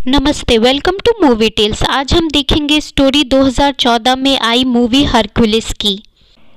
नमस्ते, welcome two movie tales. आज हम देखेंगे स्टोरी 2014 में आई मूवी हरक्यूलिस की।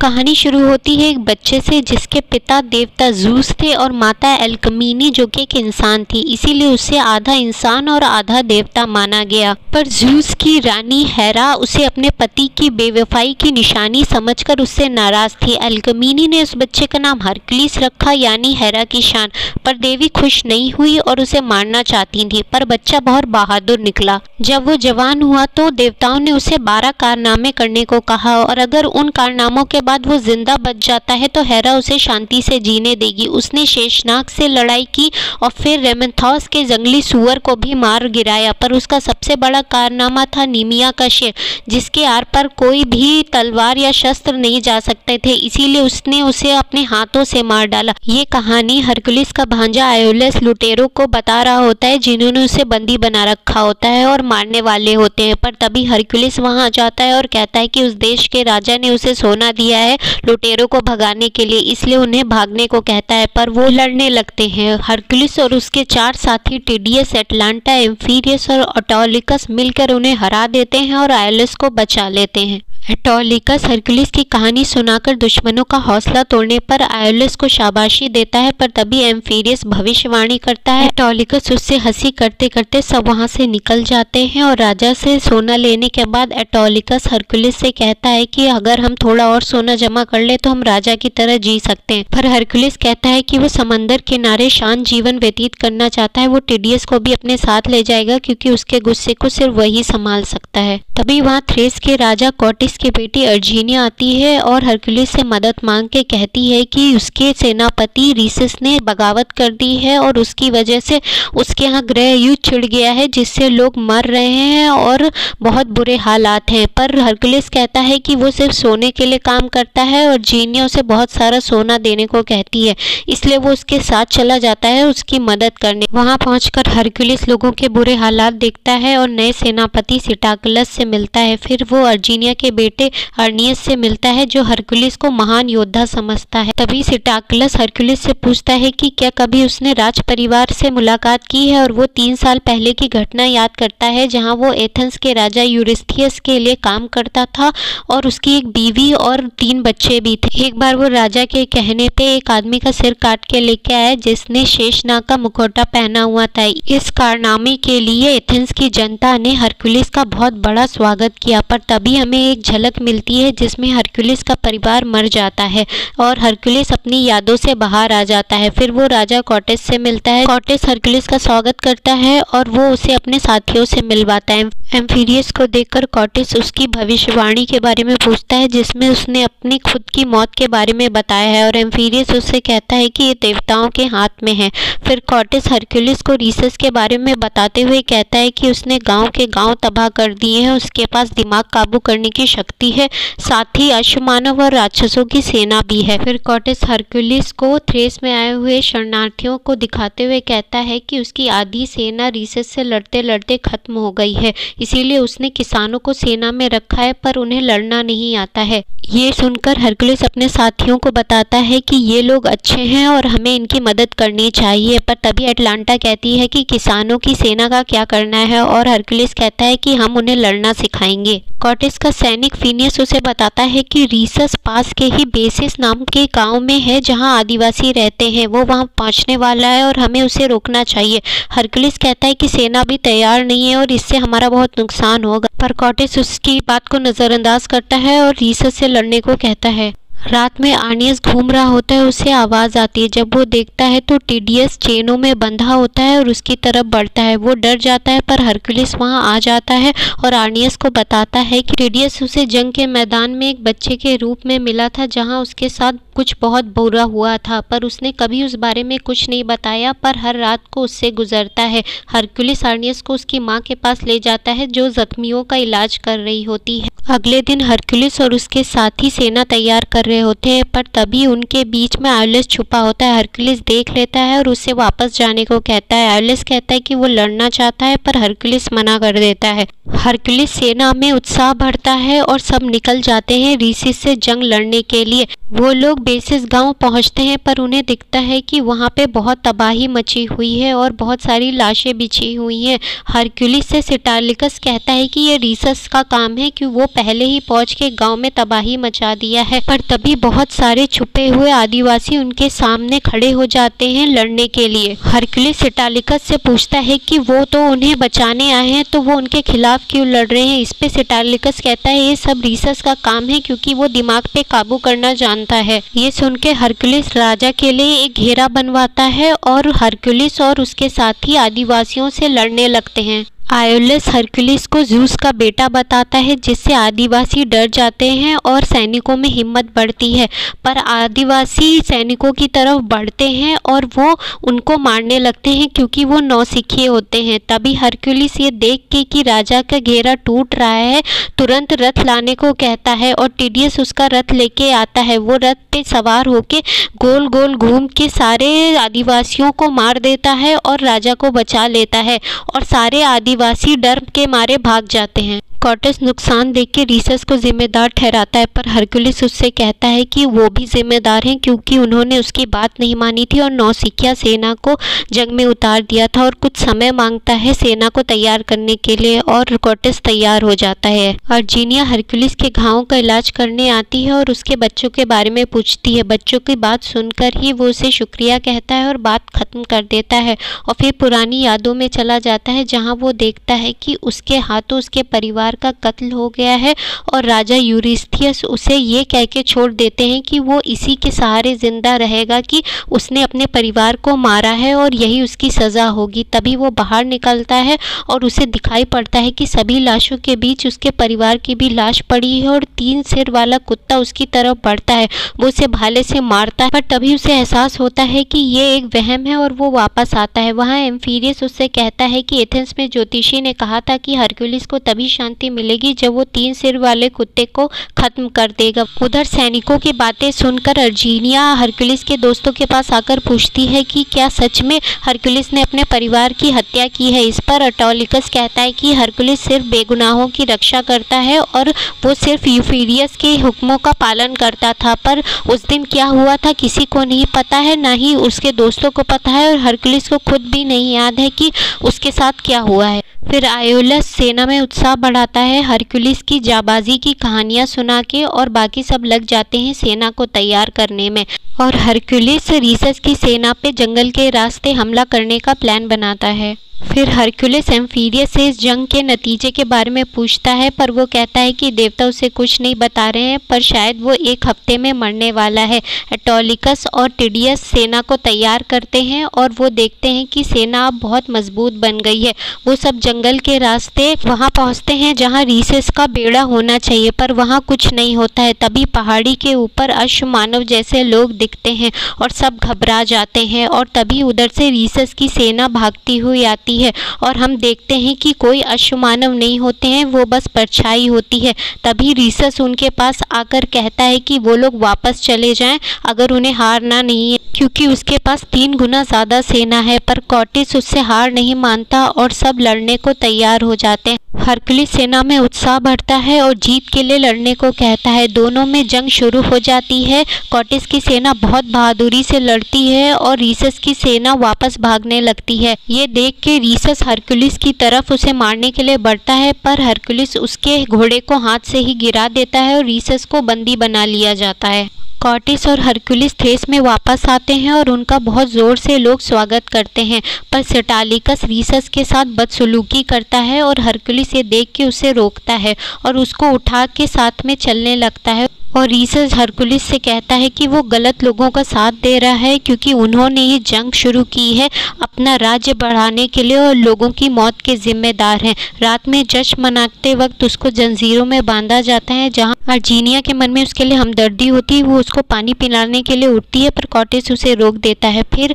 कहानी शुरू होती है एक बच्चे से जिसके पिता देवता ज़ूस थे और माता एल्कमीनी जो कि एक इंसान थी, इसीलिए उसे आधा इंसान और आधा देवता माना गया। पर ज़ूस की रानी हेरा उसे अपने पति की बेवफाई की निशानी समझकर उससे नाराज थी। एल्कमीनी ने उस बच्चे का नाम हरक्यूलिस रखा, यानी हेरा की शान। पर देवी खुश नहीं हुई और उसे मारना चाहती थी, पर बच्चा बहुत बहादुर निकला। जब वो जवान हुआ तो देवताओं ने उसे 12 कारनामे करने को कहा और अगर उन कारनामों के बाद वो जिंदा बच जाता है तो हेरा उसे शांति से जीने देगी। उसने शेषनाग से लड़ाई की और फिर रेमेंथोस के जंगली सुअर को भी मार गिराया। पर उसका सबसे बड़ा कारनामा था नीमिया का शेर, जिसके आर पर कोई भी तलवार या शस्त्र नहीं जा सकते थे, इसीलिए उसने उसे अपने हाथों से मार डाला। ये कहानी हरक्यूलिस का भांजा आयोलस लुटेरो को बता रहा होता है, जिन्होंने उसे बंदी बना रखा होता है और मारने वाले होते हैं। पर तभी हरक्यूलिस वहां जाता है और कहता है कि उस देश के राजा ने उसे सोना दिया है लुटेरो को भगाने के लिए, इसलिए उन्हें भागने को कहता है। पर वो लड़ने लगते हैं। हरक्यूलिस और उसके 4 साथी टिडियस, एटलांटा, एम्फीरियस और ऑटोलिकस मिलकर उन्हें हरा देते हैं और आयोलस को बचा लेते हैं। एटोलिकस हरक्यूलिस की कहानी सुनाकर दुश्मनों का हौसला तोड़ने पर आयोलस को शाबाशी देता है, पर तभी एम्फीरियस भविष्यवाणी करता है। एटोलिकस उससे हंसी करते करते सब वहां से निकल जाते हैं और राजा से सोना लेने के बाद एटोलिकस हरक्यूलिस से कहता है कि अगर हम थोड़ा और सोना जमा कर ले तो हम राजा की तरह जी सकते हैं। पर हरक्यूलिस कहता है कि वो समंदर किनारे शांत जीवन व्यतीत करना चाहता है। वो टिडियस को भी अपने साथ ले जाएगा क्योंकि उसके गुस्से को सिर्फ वही संभाल सकता है। तभी वहाँ थ्रेस के राजा कॉटिस की बेटी अर्जीनिया आती है और हरक्यूलिस से मदद मांग के कहती है कि उसके सेनापति रीसिस ने बगावत कर दी है और उसकी वजह से उसके यहाँ गृह युद्ध छिड़ गया है, जिससे लोग मर रहे हैं और बहुत बुरे हालात हैं। पर हरक्यूलिस कहता है कि वो सिर्फ सोने के लिए काम करता है और जीनिया उसे बहुत सारा सोना देने को कहती है, इसलिए वो उसके साथ चला जाता है उसकी मदद करने। वहाँ पहुंचकर हरक्यूलिस लोगों के बुरे हालात देखता है और नए सेनापति सिटाकलस से मिलता है। फिर वो अर्जीनिया के बेटे अर्नियस से मिलता है जो हरक्यूलिस को महान योद्धा समझता है। तभी सिटाकलस हरक्यूलिस से पूछता है कि क्या कभी उसने राज परिवार से मुलाकात की है और वो 3 साल पहले की घटना याद करता है जहां वो एथेंस के राजा यूरिस्थियस के लिए काम करता था और उसकी एक बीवी और 3 बच्चे भी थे। एक बार वो राजा के कहने पे एक आदमी का सिर काट के लेके आया जिसने शेषनाग का मुखौटा पहना हुआ था। इस कारनामे के लिए एथेंस की जनता ने हरक्यूलिस का बहुत बड़ा स्वागत किया। पर तभी हमें एक झलक मिलती है जिसमें हरक्यूलिस का परिवार मर जाता है और हरक्यूलिस अपनी यादों से बाहर आ जाता है। फिर वो राजा कॉटिस से मिलता है। कॉटिस हरक्यूलिस का स्वागत करता है और वो उसे अपने साथियों से मिलवाता है। एम्फीरियस को देखकर कॉटिस उसकी भविष्यवाणी के बारे में पूछता है जिसमें उसने अपनी खुद की मौत के बारे में बताया है और एम्फीरियस उससे कहता है कि ये देवताओं के हाथ में है। फिर कॉटिस हरक्यूलिस को रीसिस के बारे में बताते हुए कहता है कि उसने गांव के गांव तबाह कर दिए हैं, उसके पास दिमाग काबू करने की शक्ति है, साथ ही अश्वमानव और राक्षसों की सेना भी है। फिर कॉटिस हरक्यूलिस को थ्रेस में आए हुए शरणार्थियों को दिखाते हुए कहता है कि उसकी आधी सेना रीसिस से लड़ते लड़ते खत्म हो गई है, इसीलिए उसने किसानों को सेना में रखा है पर उन्हें लड़ना नहीं आता है। ये सुनकर हरक्यूलिस अपने साथियों को बताता है कि ये लोग अच्छे हैं और हमें इनकी मदद करनी चाहिए। पर तभी एटलांटा कहती है कि किसानों की सेना का क्या करना है और हरक्यूलिस कहता है कि हम उन्हें लड़ना सिखाएंगे। कॉटिस का सैनिक फिनियस उसे बताता है कि रीसस पास के ही बेसिस नाम के गांव में है जहां आदिवासी रहते हैं, वो वहां पहुंचने वाला है और हमें उसे रोकना चाहिए। हरक्यूलिस कहता है कि सेना भी तैयार नहीं है और इससे हमारा बहुत नुकसान होगा, पर कॉटिस उसकी बात को नज़रअंदाज करता है और रीसस से लड़ने को कहता है। रात में आर्नियस घूम रहा होता है, उसे आवाज़ आती है। जब वो देखता है तो टिडियस चेनों में बंधा होता है और उसकी तरफ बढ़ता है। वो डर जाता है पर हरक्यूलिस वहां आ जाता है और आर्नियस को बताता है कि टिडियस उसे जंग के मैदान में एक बच्चे के रूप में मिला था जहां उसके साथ कुछ बहुत बुरा हुआ था, पर उसने कभी उस बारे में कुछ नहीं बताया, पर हर रात को उससे गुजरता है। हरक्यूलिस आर्नियस को उसकी माँ के पास ले जाता है जो जख्मियों का इलाज कर रही होती है। अगले दिन हरक्यूलिस और उसके साथी सेना तैयार कर रहे होते हैं, पर तभी उनके बीच में आयोलस छुपा होता है। हरक्यूलिस देख लेता है और उससे वापस जाने को कहता है। आयोलस कहता है कि वो लड़ना चाहता है पर हरक्यूलिस मना कर देता है। हरक्यूलिस सेना में उत्साह बढ़ता है और सब निकल जाते हैं रीसिस से जंग लड़ने के लिए। वो लोग बेसिस गांव पहुंचते हैं पर उन्हें दिखता है कि वहां पे बहुत तबाही मची हुई है और बहुत सारी लाशें बिछी हुई हैं। हरक्यूलिस से सिटालिकस कहता है कि ये रीसस का काम है कि वो पहले ही पहुंच के गांव में तबाही मचा दिया है। पर तभी बहुत सारे छुपे हुए आदिवासी उनके सामने खड़े हो जाते हैं लड़ने के लिए। हरक्यूलिस सिटालिकस से पूछता है कि वो तो उन्हें बचाने आए हैं, तो वो उनके खिलाफ क्यों लड़ रहे हैं। इस पे सिटालिकस कहता है ये सब रीसस का काम है क्योंकि वो दिमाग पे काबू करना जानता है। ये सुन के हरक्यूलिस राजा के लिए एक घेरा बनवाता है और हरक्यूलिस और उसके साथी आदिवासियों से लड़ने लगते हैं। आयोलस हरक्यूलिस को ज़ूस का बेटा बताता है, जिससे आदिवासी डर जाते हैं और सैनिकों में हिम्मत बढ़ती है। पर आदिवासी सैनिकों की तरफ बढ़ते हैं और वो उनको मारने लगते हैं क्योंकि वो नौसिखिए होते हैं। तभी हरक्यूलिस ये देख के कि राजा का घेरा टूट रहा है, तुरंत रथ लाने को कहता है और टिडियस उसका रथ लेके आता है। वो रथ पे सवार होके गोल गोल घूम के सारे आदिवासियों को मार देता है और राजा को बचा लेता है और सारे आदिवासी डर के मारे भाग जाते हैं। कॉर्टेस नुकसान देख के रीसस को जिम्मेदार ठहराता है, पर हरक्यूलिस उससे कहता है कि वो भी जिम्मेदार हैं क्योंकि उन्होंने उसकी बात नहीं मानी थी और नौसिखिया सेना को जंग में उतार दिया था और कुछ समय मांगता है सेना को तैयार करने के लिए और कॉर्टेस तैयार हो जाता है। अर्जीनिया हरक्यूलिस के घावों का इलाज करने आती है और उसके बच्चों के बारे में पूछती है। बच्चों की बात सुनकर ही वो उसे शुक्रिया कहता है और बात खत्म कर देता है और फिर पुरानी यादों में चला जाता है, जहाँ वो देखता है कि उसके हाथों उसके परिवार का कत्ल हो गया है और राजा यूरिस्थियस उसे ये कह के छोड़ देते हैं कि वो इसी के सहारे जिंदा रहेगा कि उसने अपने परिवार को मारा है और यही उसकी सज़ा होगी। तभी वो बाहर निकलता है और उसे दिखाई पड़ता है कि सभी लाशों के बीच उसके परिवार की भी लाश पड़ी है और 3 सिर वाला कुत्ता उसकी तरफ बढ़ता है। वो उसे भाले से मारता है, पर तभी उसे एहसास होता है कि ये एक वहम है और वो वापस आता है। वहाँ एम्फीरियस उससे कहता है कि एथेंस में ज्योतिषी ने कहा था कि हरक्यूलिस को तभी शांति मिलेगी जब वो 3 सिर वाले कुत्ते को खत्म कर देगा। उधर सैनिकों की बातें सुनकर अर्जीनिया हरक्यूलिस के दोस्तों के पास आकर पूछती है कि क्या सच में हरक्यूलिस ने अपने परिवार की हत्या की है। इस पर ऑटोलिकस कहता है कि हरक्यूलिस सिर्फ बेगुनाहों की रक्षा करता है और वो सिर्फ यूफीरियस के हुक्मों का पालन करता था, पर उस दिन क्या हुआ था किसी को नहीं पता है, ना ही उसके दोस्तों को पता है और हरक्यूलिस को खुद भी नहीं याद है कि उसके साथ क्या हुआ है। फिर आयोलस सेना में उत्साह बढ़ाता है हरक्यूलिस की जाबाजी की कहानियां सुना के और बाकी सब लग जाते हैं सेना को तैयार करने में और हरक्यूलिस रीसस की सेना पे जंगल के रास्ते हमला करने का प्लान बनाता है। फिर हरक्यूलिस एम्फीरियस से इस जंग के नतीजे के बारे में पूछता है, पर वो कहता है कि देवता उसे कुछ नहीं बता रहे हैं, पर शायद वो 1 हफ्ते में मरने वाला है। एटोलिकस और टिडियस सेना को तैयार करते हैं और वो देखते हैं कि सेना अब बहुत मजबूत बन गई है। वो सब जंगल के रास्ते वहाँ पहुँचते हैं जहाँ रीसस का बेड़ा होना चाहिए, पर वहाँ कुछ नहीं होता है। तभी पहाड़ी के ऊपर अश्वमानव जैसे लोग दिखते हैं और सब घबरा जाते हैं और तभी उधर से रीसस की सेना भागती हुई आती है और हम देखते हैं कि कोई अश्वमानव नहीं होते हैं, वो बस परछाई होती है। तभी रीसस उनके पास आकर कहता है कि वो लोग वापस चले जाएं अगर उन्हें हारना नहीं है, क्योंकि उसके पास 3 गुना ज़्यादा सेना है। पर कॉर्टेस उससे हार नहीं मानता और सब लड़ने को तैयार हो जाते हैं। हरक्यूलिस सेना में उत्साह बढ़ता है और जीत के लिए लड़ने को कहता है। दोनों में जंग शुरू हो जाती है। कॉर्टेस की सेना बहुत बहादुरी से लड़ती है और रीसस की सेना वापस भागने लगती है। ये देख के रीसस हरक्यूलिस की तरफ उसे मारने के लिए बढ़ता है, पर हरक्यूलिस उसके घोड़े को हाथ से ही गिरा देता है और रीसस को बंदी बना लिया जाता है। कॉर्टेस और हरक्यूलिस थ्रेस में वापस आते हैं और उनका बहुत ज़ोर से लोग स्वागत करते हैं, पर सिटालिकस रीसस के साथ बदसलूकी करता है और हरक्यूलिस ये देख के उसे रोकता है और उसको उठा के साथ में चलने लगता है। और रीसस हरक्यूलिस से कहता है कि वो गलत लोगों का साथ दे रहा है क्योंकि उन्होंने ये जंग शुरू की है अपना राज्य बढ़ाने के लिए और लोगों की मौत के जिम्मेदार हैं। रात में जश्न मनाते वक्त उसको जंजीरों में बांधा जाता है, जहां अर्जीनिया के मन में उसके लिए हमदर्दी होती है। वो उसको पानी पिलाने के लिए उठती है, पर कॉर्टेस उसे रोक देता है। फिर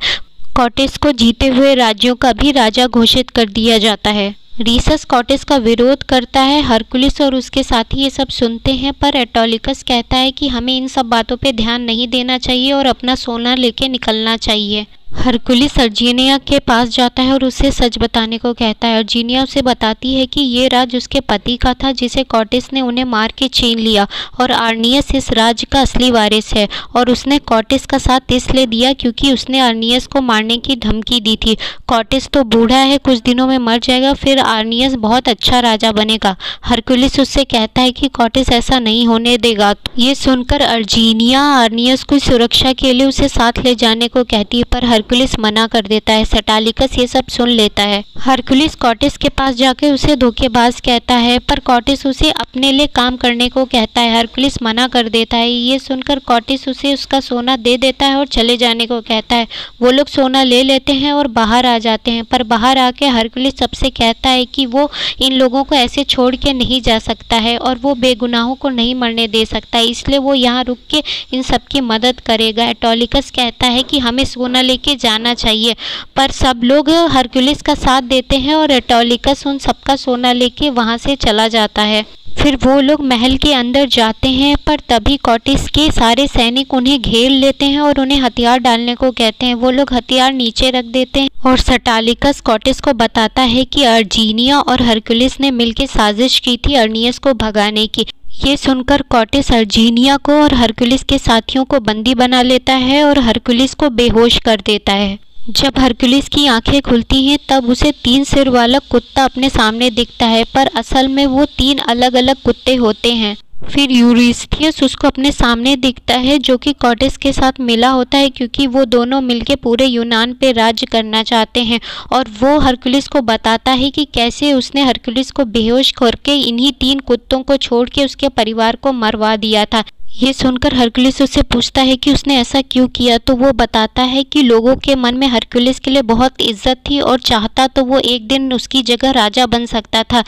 कॉर्टेस को जीते हुए राज्यों का भी राजा घोषित कर दिया जाता है। रीसस कॉर्टेस का विरोध करता है। हरक्यूलिस और उसके साथी ये सब सुनते हैं, पर एटोलिकस कहता है कि हमें इन सब बातों पे ध्यान नहीं देना चाहिए और अपना सोना लेके निकलना चाहिए। हरकुलिस अर्जीनिया के पास जाता है और उसे सच बताने को कहता है। अर्जीनिया उसे बताती है कि ये राज उसके पति का था जिसे कॉर्टिस ने उन्हें मार के छीन लिया और अर्नियस इस राज का असली वारिस है और उसने कॉर्टिस का साथ इसलिए दिया क्योंकि उसने अर्नियस को मारने की धमकी दी थी। कॉर्टिस तो बूढ़ा है, कुछ दिनों में मर जाएगा, फिर अर्नियस बहुत अच्छा राजा बनेगा। हरकुलिस उससे कहता है कि कॉर्टिस ऐसा नहीं होने देगा। ये सुनकर अर्जीनिया अर्नियस को सुरक्षा के लिए उसे साथ ले जाने को कहती है, पर हरकुलिस मना कर देता है। सेटालिकस ये सब सुन लेता है। हरकुलिस कॉर्टिस के पास जाके उसे धोखेबाज कहता है, पर कॉर्टिस उसे अपने लिए काम करने को कहता है। हरकुलिस मना कर देता है। ये सुनकर कॉर्टिस उसे उसका सोना दे देता है और चले जाने को कहता है। वो लोग सोना ले लेते हैं और बाहर आ जाते हैं, पर बाहर आके हरकुलिस सबसे कहता है कि वो इन लोगों को ऐसे छोड़ के नहीं जा सकता है और वो बेगुनाहों को नहीं मरने दे सकता, इसलिए वो यहाँ रुक के इन सब की मदद करेगा। एटोलिकस कहता है कि हमें सोना लेके जाना चाहिए, पर सब लोग हरकुलिस का साथ देते हैं और एटोलिकस उन सबका सोना लेके वहाँ से चला जाता है। फिर वो लोग महल के अंदर जाते हैं, पर तभी कॉर्टिस के सारे सैनिक उन्हें घेर लेते हैं और उन्हें हथियार डालने को कहते हैं। वो लोग हथियार नीचे रख देते हैं और सेटालिकस कॉर्टिस को बताता है कि अर्जीनिया और हरकुलिस ने मिलकर साजिश की थी अर्नियस को भगाने की। ये सुनकर कॉर्टिस अर्जीनिया को और हरकुलिस के साथियों को बंदी बना लेता है और हरकुलिस को बेहोश कर देता है। जब हरकुलिस की आंखें खुलती हैं तब उसे 3 सिर वाला कुत्ता अपने सामने दिखता है, पर असल में वो 3 अलग अलग कुत्ते होते हैं। फिर यूरिस्थियस उसको अपने सामने दिखता है जो कि कॉर्टिस के साथ मिला होता है क्योंकि वो दोनों मिलके पूरे यूनान पे राज्य करना चाहते हैं, और वो हरकुलिस को बताता है कि कैसे उसने हरकुलिस को बेहोश करके इन्हीं 3 कुत्तों को छोड़ के उसके परिवार को मरवा दिया था। ये सुनकर हरकुलिस उससे पूछता है कि उसने ऐसा क्यों किया, तो वो बताता है कि लोगों के मन में हरकुलिस के लिए बहुत इज्जत थी और चाहता तो वो एक दिन उसकी जगह राजा बन सकता था।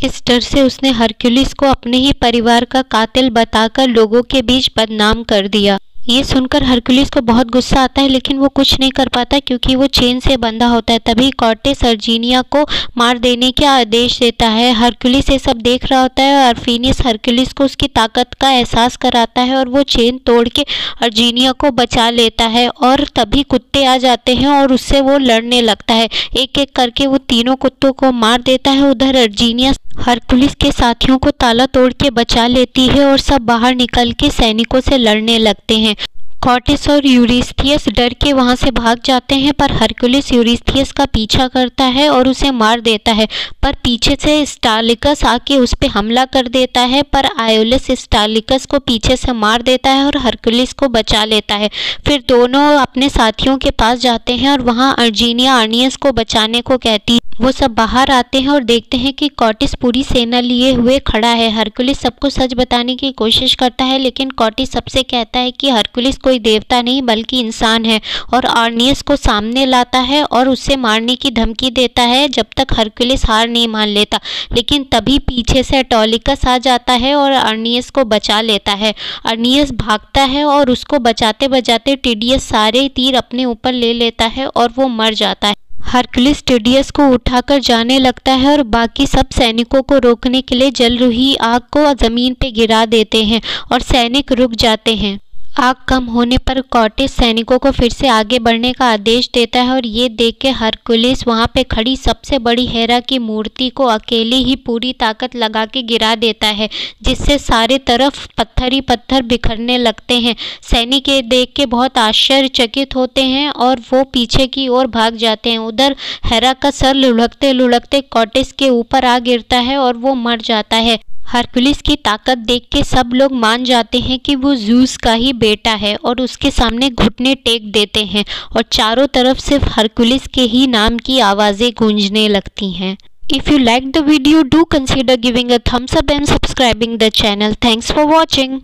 इस डर से उसने हरकुलिस को अपने ही परिवार का कातिल बताकर लोगों के बीच बदनाम कर दिया। ये सुनकर हरकुलिस को बहुत गुस्सा आता है, लेकिन वो कुछ नहीं कर पाता क्योंकि वो चेन से बंधा होता है। तभी कॉर्टिस अर्जीनिया को मार देने का आदेश देता है। हरकुलिस ये सब देख रहा होता है और फिनिस हरकुलिस को उसकी ताकत का एहसास कराता है और वो चेन तोड़ के अर्जीनिया को बचा लेता है। और तभी कुत्ते आ जाते हैं और उससे वो लड़ने लगता है। एक एक करके वो तीनों कुत्तों को मार देता है। उधर अर्जीनिया हरकुलिस के साथियों को ताला तोड़ के बचा लेती है और सब बाहर निकल के सैनिकों से लड़ने लगते हैं। कॉर्टिस और यूरिस्थियस डर के वहां से भाग जाते हैं, पर हरकुलिस यूरिस्थियस का पीछा करता है और उसे मार देता है, पर पीछे से स्टालिकस आके उस पर हमला कर देता है, पर आयोलस स्टालिकस को पीछे से मार देता है और हरकुलिस को बचा लेता है। फिर दोनों अपने साथियों के पास जाते हैं और वहां अर्जीनिया अर्नियस को बचाने को कहती है। वो सब बाहर आते हैं और देखते हैं कि कॉर्टिस पूरी सेना लिए हुए खड़ा है। हरकुलिस सबको सच बताने की कोशिश करता है, लेकिन कॉर्टिस सबसे कहता है कि हरकुलिस कोई देवता नहीं बल्कि इंसान है, और अर्नियस को सामने लाता है और उससे मारने की धमकी देता है जब तक हरकुलिस हार नहीं मान लेता। लेकिन तभी पीछे से एटोलिकस आ जाता है और अर्नियस को बचा लेता है। अर्नियस भागता है और उसको बचाते बचाते टिडियस सारे तीर अपने ऊपर ले लेता है और वो मर जाता है। हरकुलिस टिडियस को उठाकर जाने लगता है और बाकी सब सैनिकों को रोकने के लिए जल रही आग को जमीन पे गिरा देते हैं और सैनिक रुक जाते हैं। आग कम होने पर कॉर्टिस सैनिकों को फिर से आगे बढ़ने का आदेश देता है और ये देख के हरकुलिस वहाँ पे खड़ी सबसे बड़ी हेरा की मूर्ति को अकेले ही पूरी ताकत लगा के गिरा देता है, जिससे सारे तरफ पत्थर ही पत्थर बिखरने लगते हैं। सैनिक ये देख के बहुत आश्चर्यचकित होते हैं और वो पीछे की ओर भाग जाते हैं। उधर हेरा का सर लुढ़कते लुढ़कते कॉर्टिस के ऊपर आ गिरता है और वो मर जाता है। हरकुलिस की ताकत देख के सब लोग मान जाते हैं कि वो ज़ूस का ही बेटा है और उसके सामने घुटने टेक देते हैं और चारों तरफ सिर्फ हरकुलिस के ही नाम की आवाज़ें गूंजने लगती हैं। If you liked the video, do consider giving a thumbs up and subscribing the channel. Thanks for watching.